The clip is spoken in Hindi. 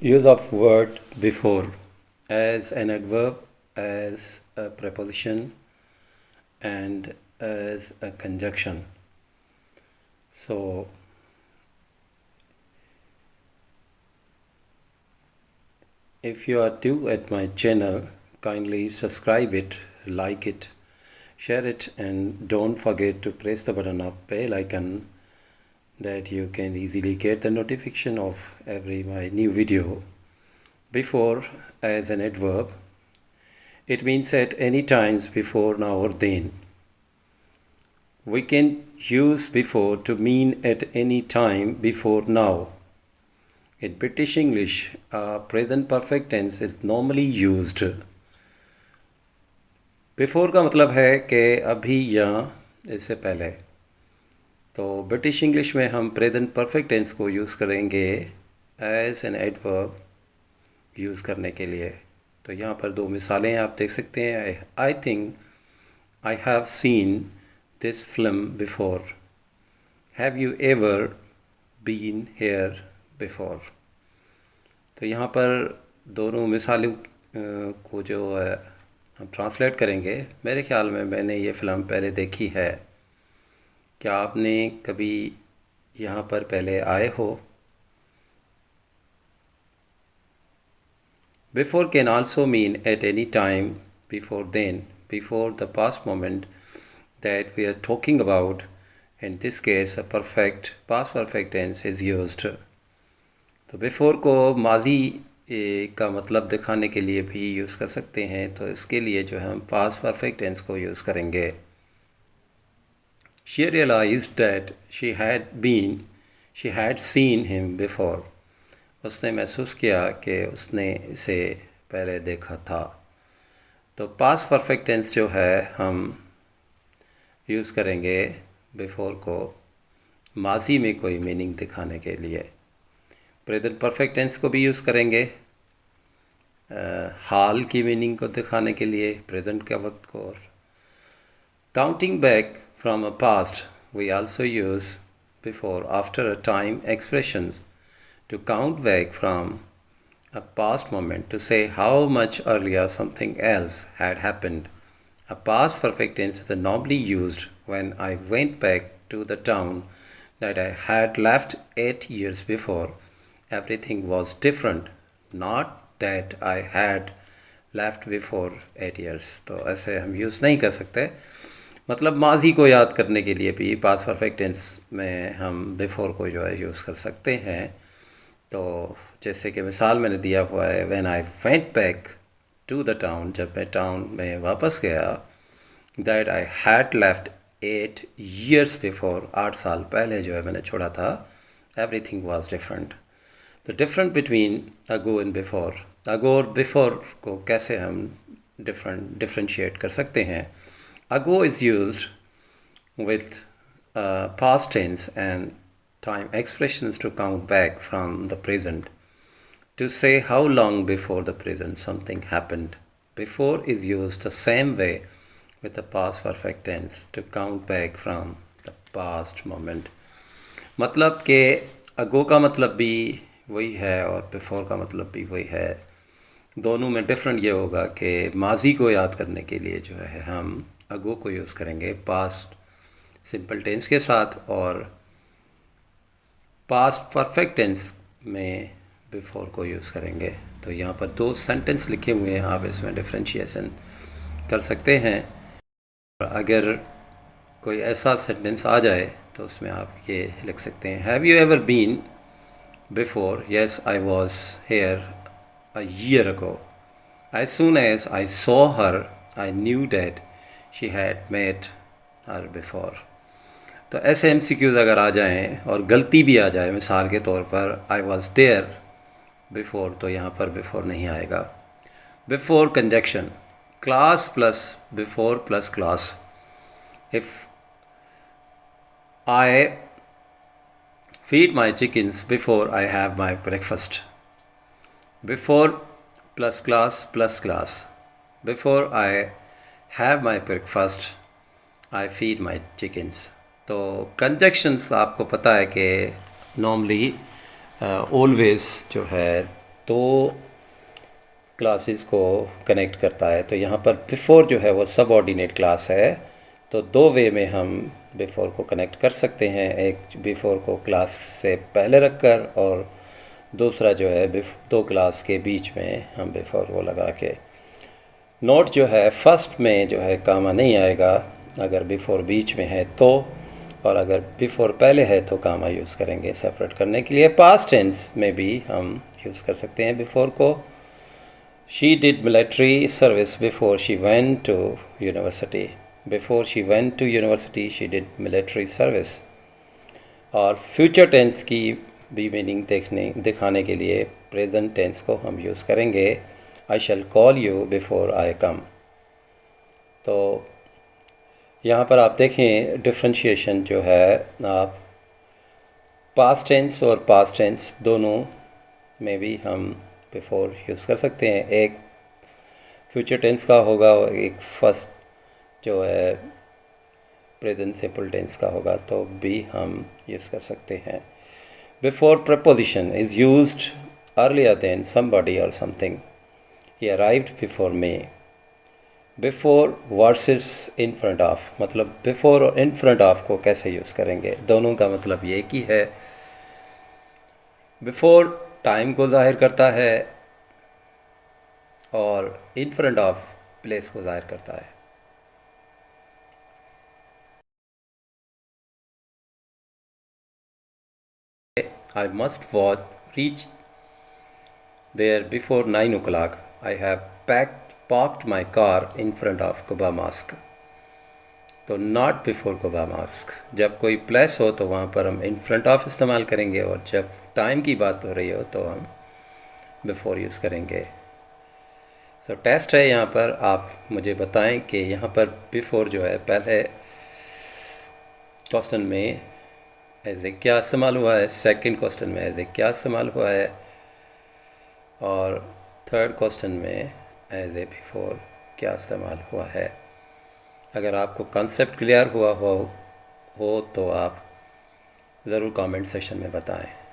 Use of word before as an adverb, as a preposition, and as a conjunction. So, if you are new at my channel, kindly subscribe it, like it, share it, and don't forget to press the button of bell icon that you can easily get the notification of every my new video. Before as an adverb, it means at any times before, now, or then. We can use before to mean at any time before now. In British English, present perfect tense is normally used. Before का मतलब है कि अभी या इससे पहले. तो ब्रिटिश इंग्लिश में हम प्रेजेंट परफेक्ट टेंस को यूज़ करेंगे एज एन एडवर्ब यूज़ करने के लिए. तो यहाँ पर दो मिसालें आप देख सकते हैं. I think I have seen this film before. Have you ever been here before. तो यहाँ पर दोनों मिसालों को जो हम ट्रांसलेट करेंगे. मेरे ख्याल में मैंने ये फ़िल्म पहले देखी है. क्या आपने कभी यहाँ पर पहले आए हो? Before can also mean at any time before then, before the past moment that we are talking about. In this case, a past perfect tense is used. तो before को माजी का मतलब दिखाने के लिए भी यूज़ कर सकते हैं. तो इसके लिए जो है हम past perfect tense को यूज़ करेंगे. She realized that she had seen him before. उसने महसूस किया कि उसने इसे पहले देखा था. तो पास्ट परफेक्ट टेंस जो है हम यूज़ करेंगे बिफोर को माजी में कोई मीनिंग दिखाने के लिए. प्रेजेंट परफेक्ट टेंस को भी यूज़ करेंगे हाल की मीनिंग को दिखाने के लिए, प्रेजेंट के वक्त को. और counting back from a past, we also use before after a time expressions to count back from a past moment to say how much earlier something else had happened. A past perfect tense is normally used when I went back to the town that I had left 8 years before. Everything was different, not that I had left before 8 years. तो ऐसे हम यूज़ नहीं कर सकते. मतलब माजी को याद करने के लिए भी पास्ट परफेक्ट टेंस में हम बिफोर को जो है यूज़ कर सकते हैं. तो जैसे कि मिसाल मैंने दिया हुआ है, when I went back to the town, जब मैं टाउन में वापस गया, that I had left 8 years before, 8 साल पहले जो है मैंने छोड़ा था. Everything was different. तो different between ago and before. Ago और बिफोर को कैसे हम डिफरेंशिएट कर सकते हैं. Ago is used with past tense and time expressions to count back from the present to say how long before the present something happened. Before is used the same way with the past perfect tense to count back from the past moment. मतलब कि ago का मतलब भी वही है और before का मतलब भी वही है. दोनों में डिफरेंट ये होगा कि माजी को याद करने के लिए जो है हम अगो को यूज़ करेंगे पास्ट सिंपल टेंस के साथ, और पास्ट परफेक्ट टेंस में बिफोर को यूज़ करेंगे. तो यहाँ पर दो सेंटेंस लिखे हुए हैं, आप इसमें डिफरेंशिएशन कर सकते हैं. अगर कोई ऐसा सेंटेंस आ जाए तो उसमें आप ये लिख सकते हैं, have you ever been before? Yes, I was here a year ago. As soon as I saw her, I knew that she had met her before. तो ऐसे MCQs अगर आ जाएं और गलती भी आ जाए, मिसाल के तौर पर I was there before, तो यहाँ पर before नहीं आएगा. Before conjunction, class plus before plus class. If I feed my chickens before I have my breakfast. Before plus class. Before I have my breakfast, I feed my chickens. तो conjunctions आपको पता है कि normally always जो है दो क्लासेस को कनेक्ट करता है। तो यहाँ पर बिफोर जो है वो सबऑर्डिनेट क्लास है, तो दो वे में हम बिफोर को कनेक्ट कर सकते हैं। एक बिफोर को क्लास से पहले रखकर, और दूसरा जो है दो क्लास के बीच में हम बिफोर को लगा के। नोट जो है फर्स्ट में जो है कामा नहीं आएगा अगर बिफोर बीच में है तो, और अगर बिफोर पहले है तो कामा यूज़ करेंगे सेपरेट करने के लिए। पास्ट टेंस में भी हम यूज़ कर सकते हैं बिफोर को। She did military service before she went to university. Before she went to university, she did military service. और फ्यूचर टेंस की भी मीनिंग दिखाने के लिए प्रेजेंट टेंस को हम यूज़ करेंगे। I shall call you before I come. तो यहाँ पर आप देखें डिफ्रेंशिएशन जो है, आप पास्ट टेंस और पास्ट टेंस दोनों में भी हम बिफोर यूज़ कर सकते हैं। एक फ्यूचर टेंस का होगा और एक फर्स्ट जो है प्रेजेंट सिंपल टेंस का होगा, तो भी हम यूज़ कर सकते हैं। Before preposition is used earlier than somebody or something. He arrived before me. Before versus in front of, मतलब बिफोर और इन फ्रंट ऑफ को कैसे यूज़ करेंगे, दोनों का मतलब ये ही है। बिफोर टाइम को ज़ाहिर करता है और इन फ्रंट ऑफ प्लेस को ज़ाहिर करता है। I must reach there before 9 o'clock. I have parked my car in front of Kuba Mosque. तो नॉट बिफोर कुबा मॉस्क, जब कोई प्लेस हो तो वहाँ पर हम इन फ्रंट ऑफ इस्तेमाल करेंगे, और जब टाइम की बात हो रही हो तो हम बिफोर यूज़ करेंगे। सो टेस्ट है यहाँ पर, आप मुझे बताएं कि यहाँ पर बिफोर जो है पहले क्वेश्चन में एज ए क्या इस्तेमाल हुआ है, सेकंड क्वेश्चन में एज ए क्या इस्तेमाल हुआ है, और थर्ड क्वेश्चन में एज ए बिफोर क्या इस्तेमाल हुआ है। अगर आपको कॉन्सेप्ट क्लियर हुआ हो तो आप ज़रूर कमेंट सेक्शन में बताएं।